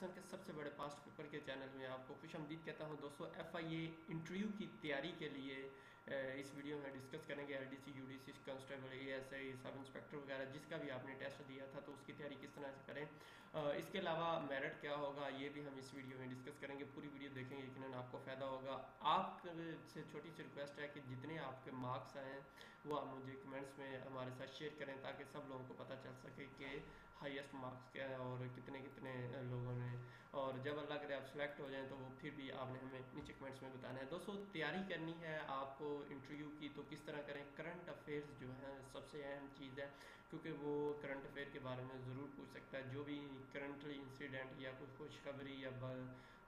पाकिस्तान के सबसे बड़े पास्ट पेपर के चैनल में आपको खुशामदीद कहता हूं दोस्तों। एफआईए इंटरव्यू की तैयारी के लिए इस वीडियो में डिस्कस करेंगे LDC, UDC, constable, ASI, sub inspector वगैरह जिसका भी आपने टेस्ट दिया था तो उसकी तैयारी किस तरह से करें। इसके अलावा मेरिट क्या होगा ये भी हम इस वीडियो में डिस्कस करेंगे। पूरी वीडियो देखेंगे, यकीनन आपको फ़ायदा होगा। आपसे छोटी सी रिक्वेस्ट है कि जितने आपके मार्क्स आए वो आप मुझे कमेंट्स में हमारे साथ शेयर करें ताकि सब लोगों को पता चल सके कि हाईएस्ट मार्क्स क्या है और कितने कितने लोगों ने, और जब अल्लाह करे आप सेलेक्ट हो जाएं तो वो फिर भी आपने हमें नीचे कमेंट्स में बताना है। दोस्तों तैयारी करनी है आपको इंटरव्यू की तो किस तरह करें। करंट अफेयर्स जो है सबसे अहम चीज़ है क्योंकि वो करंट अफेयर के बारे में ज़रूर पूछ सकता है। जो भी करंटली इंसिडेंट या कुछ खुशखबरी या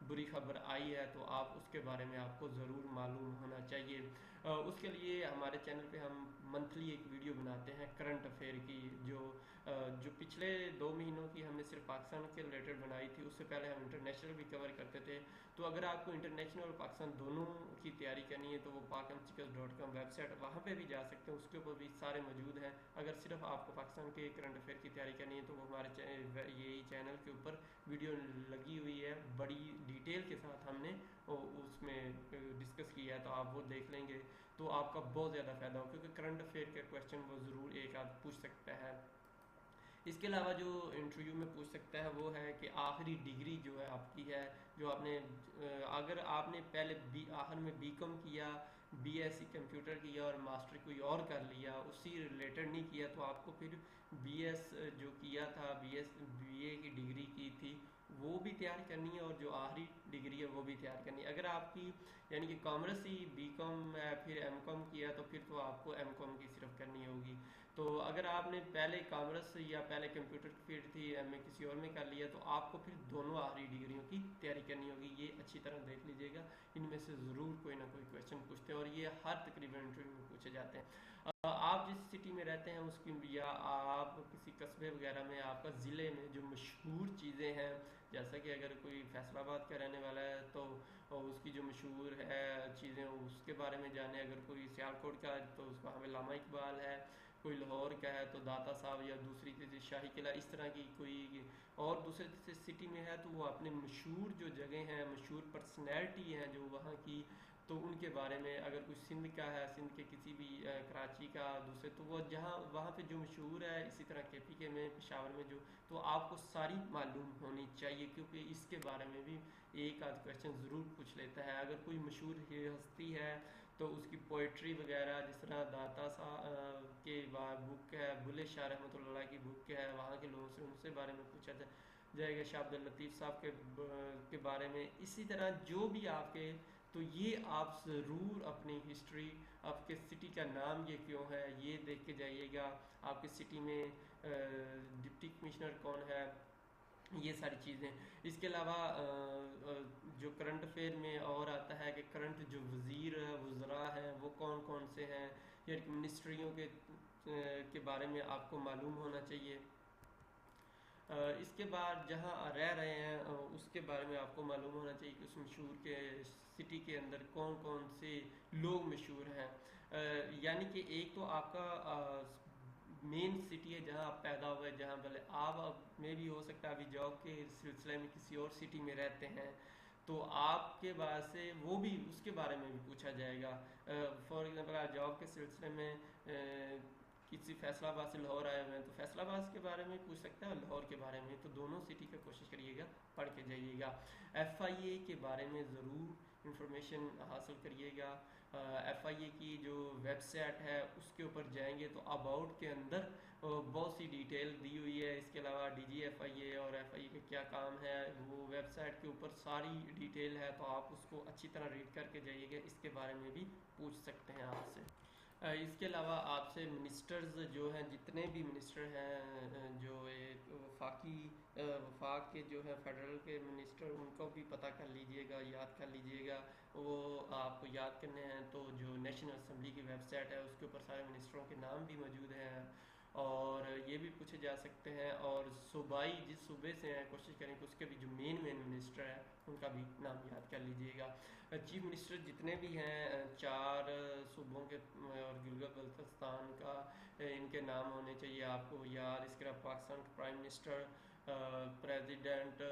बुरी खबर आई है तो आप उसके बारे में आपको ज़रूर मालूम होना चाहिए। उसके लिए हमारे चैनल पे हम मंथली एक वीडियो बनाते हैं करंट अफेयर की, जो पिछले 2 महीनों की हमने सिर्फ पाकिस्तान के रिलेटेड बनाई थी। उससे पहले हम इंटरनेशनल भी कवर करते थे। तो अगर आपको इंटरनेशनल और पाकिस्तान दोनों की तैयारी करनी है तो वो pakmchicas.com वेबसाइट, वहाँ पे भी जा सकते हैं, उसके ऊपर भी सारे मौजूद हैं। अगर सिर्फ आपको पाकिस्तान के करंट अफेयर की तैयारी करनी है तो वो हमारे यही चैनल के ऊपर वीडियो लगी हुई है, बड़ी डिटेल के साथ हमने उसमें डिस्कस किया है, तो आप वो देख लेंगे तो आपका बहुत ज़्यादा फ़ायदा हो क्योंकि करंट अफेयर के क्वेश्चन वो ज़रूर एक आध पूछ सकता है। इसके अलावा जो इंटरव्यू में पूछ सकता है वो है कि आखिरी डिग्री जो है आपकी है, जो आपने अगर आपने पहले आखिर में बीकॉम किया, बीएससी कंप्यूटर किया और मास्टर कोई और कर लिया, उसी रिलेटेड नहीं किया तो आपको फिर बीएस जो किया था, बीए की डिग्री की थी वो भी तैयार करनी है, और जो आखिरी डिग्री है वो भी तैयार करनी है। अगर आपकी यानी कि कॉमर्स ही बीकॉम या फिर एमकॉम किया तो फिर तो आपको एमकॉम की सिर्फ करनी होगी। तो अगर आपने पहले कॉमर्स या पहले कंप्यूटर की फील्ड थी, एमए किसी और में कर लिया तो आपको फिर दोनों आखिरी डिग्रियों की तैयारी करनी होगी। ये अच्छी तरह देख लीजिएगा, इनमें से ज़रूर कोई ना कोई क्वेश्चन पूछते हैं और ये हर तकरीबन इंटरव्यू में पूछे जाते हैं। आप जिस सिटी में रहते हैं उसकी, या आप किसी कस्बे वगैरह में, आपका ज़िले में जो मशहूर चीज़ें हैं, जैसा कि अगर कोई फैसलाबाद का रहने वाला है तो उसकी जो मशहूर है चीज़ें उसके बारे में जाने। अगर कोई सियालकोट का है तो उसका हमें लामा इकबाल है, कोई लाहौर का है तो दाता साहब या दूसरी किसी शाही किला, इस तरह की कोई और दूसरे सिटी में है तो वो अपने मशहूर जो जगह हैं, मशहूर पर्सनैलिटी हैं जो वहाँ की, तो उनके बारे में। अगर कोई सिंध का है, सिंध के किसी भी कराची का दूसरे, तो वो जहाँ वहाँ पे जो मशहूर है, इसी तरह केपीके में, पेशावर में जो, तो आपको सारी मालूम होनी चाहिए क्योंकि इसके बारे में भी एक आध क्वेश्चन ज़रूर पूछ लेता है। अगर कोई मशहूर हस्ती है तो उसकी पोइट्री वगैरह, जिस तरह दाता साहब के बुक है, बुल्ले शाह रहमतुल्लाह की बुक है, वहाँ के लोगों से उनसे बारे में पूछा जाएगा, शाह अब्दुल लतीफ़ साहब के बारे में। इसी तरह जो भी आपके, तो ये आप ज़रूर अपनी हिस्ट्री, आपके सिटी का नाम ये क्यों है ये देख के जाइएगा। आपकी सिटी में डिप्टी कमिश्नर कौन है, ये सारी चीज़ें। इसके अलावा जो करंट अफेयर में और आता है कि करंट जो वज़ीर वज़रा हैं वो कौन कौन से हैं, या मिनिस्ट्रियों के बारे में आपको मालूम होना चाहिए। इसके बाद जहाँ रह रहे हैं उसके बारे में आपको मालूम होना चाहिए कि उस मशहूर के सिटी के अंदर कौन कौन से लोग मशहूर हैं। यानी कि एक तो आपका मेन सिटी है जहाँ आप पैदा हुए, जहाँ भले आप अब में भी हो सकता है अभी जॉब के सिलसिले में किसी और सिटी में रहते हैं तो आपके बाद से वो भी, उसके बारे में भी पूछा जाएगा। फॉर एग्जांपल आप जॉब के सिलसिले में किसी फैसलाबाद से लाहौर आए हुए हैं तो फैसलाबाद के बारे में पूछ सकते हैं और लाहौर के बारे में, तो दोनों सिटी का कोशिश करिएगा पढ़ के जाइएगा। एफआईए के बारे में ज़रूर इंफॉर्मेशन हासिल करिएगा। एफआईए की जो वेबसाइट है उसके ऊपर जाएंगे तो अबाउट के अंदर बहुत सी डिटेल दी हुई है। इसके अलावा डीजीएफआईए और एफआईए के क्या काम है वो वेबसाइट के ऊपर सारी डिटेल है, तो आप उसको अच्छी तरह रीड करके जाइएगा। इसके बारे में भी पूछ सकते हैं आपसे। इसके अलावा आपसे मिनिस्टर्स जो हैं, जितने भी मिनिस्टर हैं, जो एक वफाक के जो है फेडरल के मिनिस्टर, उनको भी पता कर लीजिएगा, याद कर लीजिएगा। वो आपको याद करने हैं तो जो नेशनल असम्बली की वेबसाइट है उसके ऊपर सारे मिनिस्टरों के नाम भी मौजूद हैं और ये भी पूछे जा सकते हैं। और सूबाई, जिस सूबे से हैं, कोशिश करें कि उसके भी जो मेन मिनिस्टर हैं उनका भी नाम याद कर लीजिएगा। चीफ मिनिस्टर जितने भी हैं 4 सूबों के और गिलगित बल्तिस्तान का, इनके नाम होने चाहिए आपको याद। इसके अलावा पाकिस्तान के प्राइम मिनिस्टर, प्रेसिडेंट,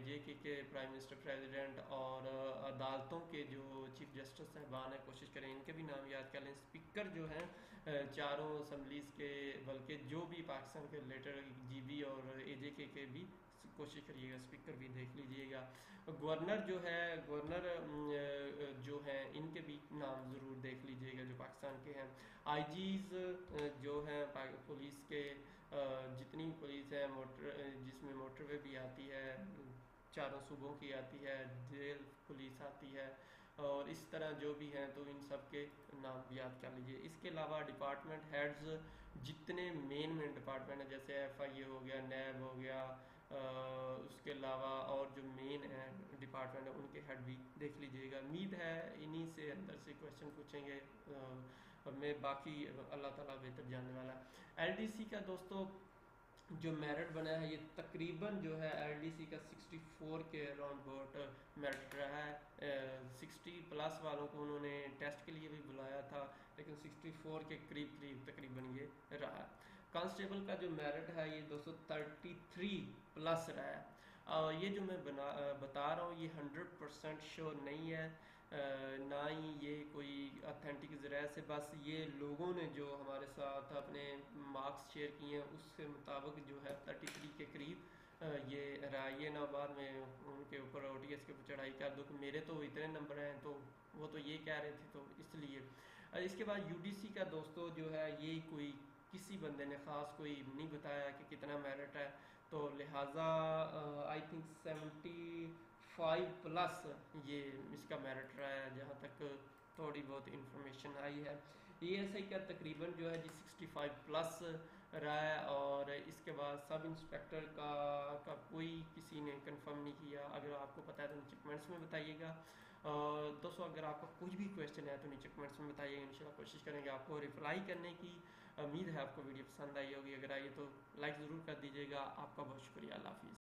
जे के प्राइम मिनिस्टर, प्रेसिडेंट और अदालतों के जो चीफ जस्टिस साहबान हैं, कोशिश करें इनके भी नाम याद कर लें। स्पीकर जो हैं चारों असम्बलीज़ के, बल्कि जो भी पाकिस्तान के रिलेटेड GB और AJK के भी कोशिश करिएगा, स्पीकर भी देख लीजिएगा। गवर्नर जो है, गवर्नर जो हैं इनके भी नाम ज़रूर देख लीजिएगा जो पाकिस्तान के हैं। IGs जो हैं पुलिस के, जितनी पुलिस है जिसमें मोटरवे भी आती है, चारों सूबों की आती है, जेल पुलिस आती है, और इस तरह जो भी हैं तो इन सब के नाम याद कर लीजिए। इसके अलावा डिपार्टमेंट हेड्स जितने मेन डिपार्टमेंट हैं, जैसे FIA हो गया, NAB हो गया, उसके अलावा और जो मेन हैं डिपार्टमेंट है उनके हेड भी देख लीजिएगा। उम्मीद है इन्हीं से अंदर से क्वेश्चन पूछेंगे, मैं बाकी अल्लाह ताला बेहतर जानने वाला है। LDC का दोस्तों जो मेरिट बना है, ये तकरीबन जो है LDC का 64 के अराउंड बहुत मेरिट रहा है। 60+ वालों को उन्होंने टेस्ट के लिए भी बुलाया था, लेकिन 64 के करीब करीब तकरीबन ये रहा है। कांस्टेबल का जो मेरिट है ये 233+ रहा है। ये जो मैं बता रहा हूँ ये 100% श्योर नहीं है, ना ही ये कोई ऑथेंटिक ज़राए से, बस ये लोगों ने जो हमारे साथ अपने मार्क्स शेयर किए हैं उसके मुताबिक जो है 33 के करीब ये रहा। ये ना बाद में उनके ऊपर OTS के ऊपर चढ़ाई कर दो कि मेरे तो इतने नंबर हैं, तो वो तो ये कह रहे थे, तो इसलिए। इसके बाद UDC का दोस्तों जो है ये कोई किसी बंदे ने ख़ास कोई नहीं बताया कि कितना मेरिट है, तो लिहाजा आई थिंक 75+ ये इसका मेरिट रहा है, जहाँ तक थोड़ी बहुत इंफॉर्मेशन आई है। ESI का तकरीबन जो है जी 65+ रहा है, और इसके बाद सब इंस्पेक्टर का कोई किसी ने कंफर्म नहीं किया। अगर आपको पता है तो नीचे कमेंट्स में बताइएगा। दोस्तों अगर आपका कुछ भी क्वेश्चन है तो नीचे कमेंट्स में बताइएगा, इंशाल्लाह कोशिश करेंगे आपको रिप्लाई करने की। उम्मीद है आपको वीडियो पसंद आई होगी, अगर आई तो लाइक ज़रूर कर दीजिएगा। आपका बहुत शुक्रिया, अल्लाह हाफिज़।